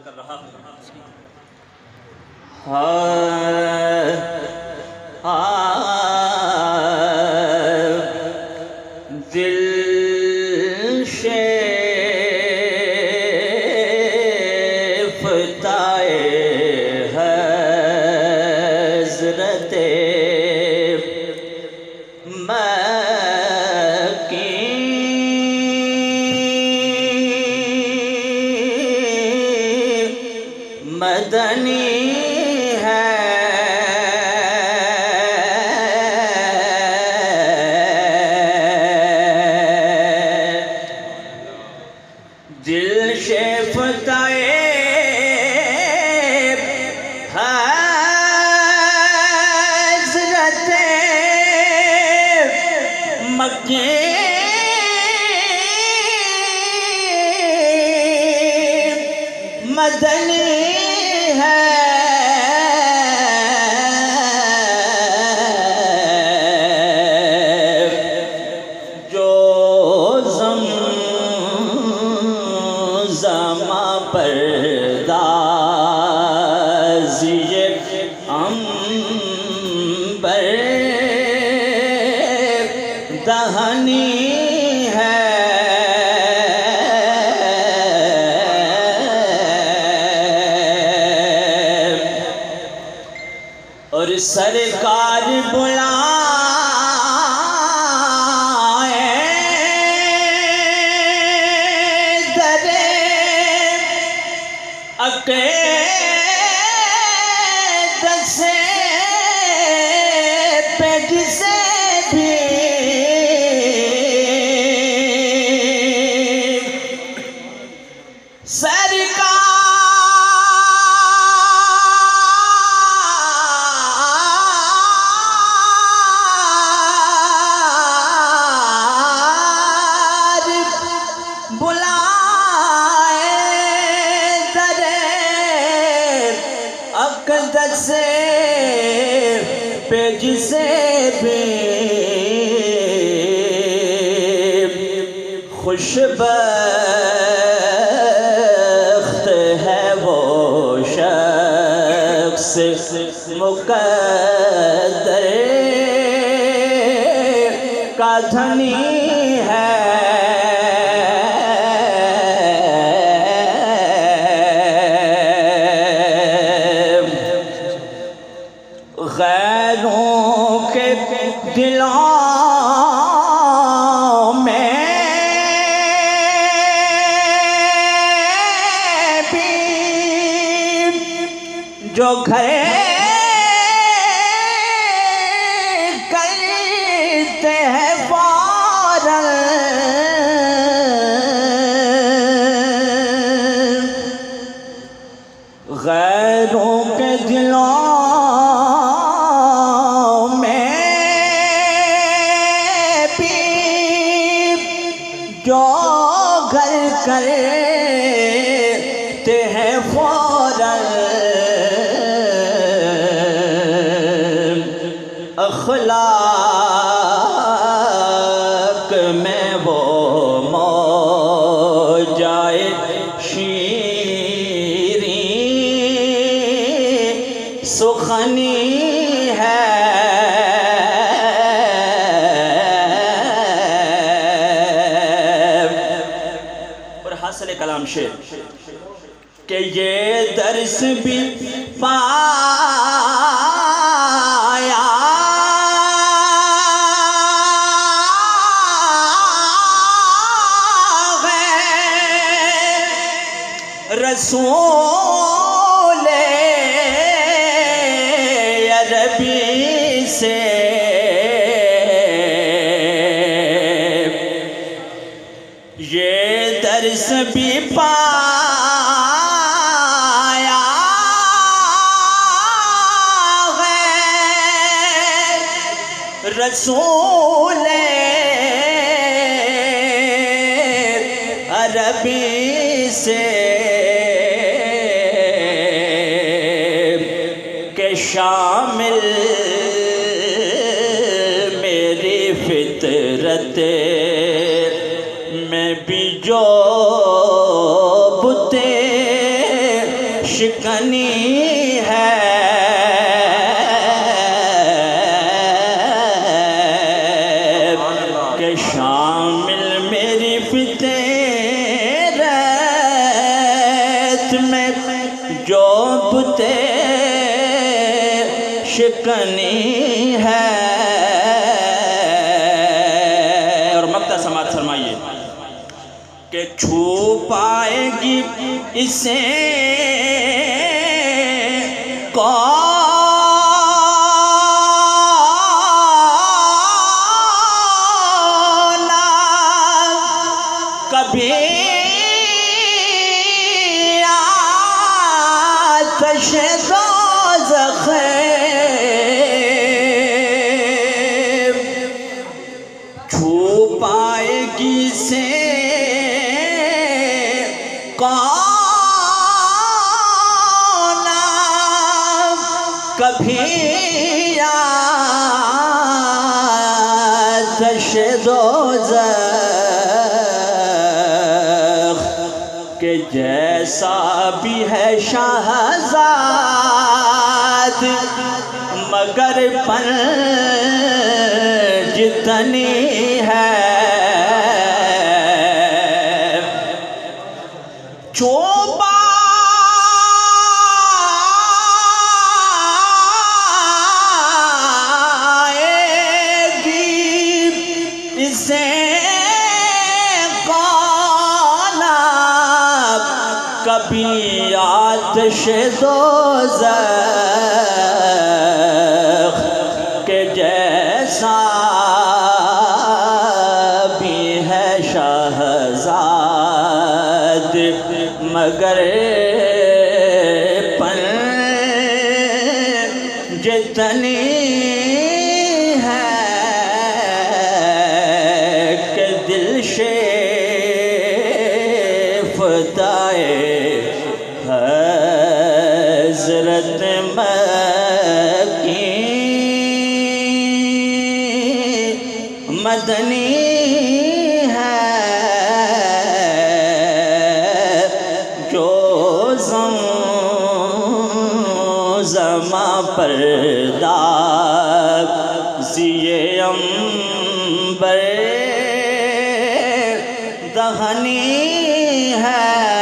कर रहा हूँ। दिल शेफ़ताए हज़रते मदनी है। दिल शेफ़ताए हज़रते मक्के मदनी है। जो ज़मा पर दाज़िए अंबर दहनी है। और सरकार बुलाए दरे अक़ीदत से पे जिसे भी सरकार अक़ीदत से पे जिसे भी खुशबख्त है वो शख्स मुक़द्दर का धनी है। गैरों के दिलों में भी जो घर करते हैं फौरन गैरों के दिलों जो घर करते हैं फौरन अखलाक में वो मौजाए शीरी सुखनी है। कलाम शेर कि ये दर्स भी पाया है रसूल अरबी से। ये दर्स भी पाया है रसूल अरबी से के शामिल मेरी फितरत में भी जो बुते शिकनी है। के शामिल मेरी फितरत में जो बुते शिकनी है। और मक्ता समात फरमाइए कि छू पाएगी इसे कौन कभी आतिश दोज़ख छू पाएगी से कौन कभी आतिश दोज़ख के जैसा भी है शहज़ाद मगर पर जितनी है। इसे कौन कभी आतिश दोज़ख के जैसा भी है शहज़ाद मगर पर जितनी हज़रत मक्की मदनी है जो ज़मा पर्दा ज़िए अंबर दहनी है।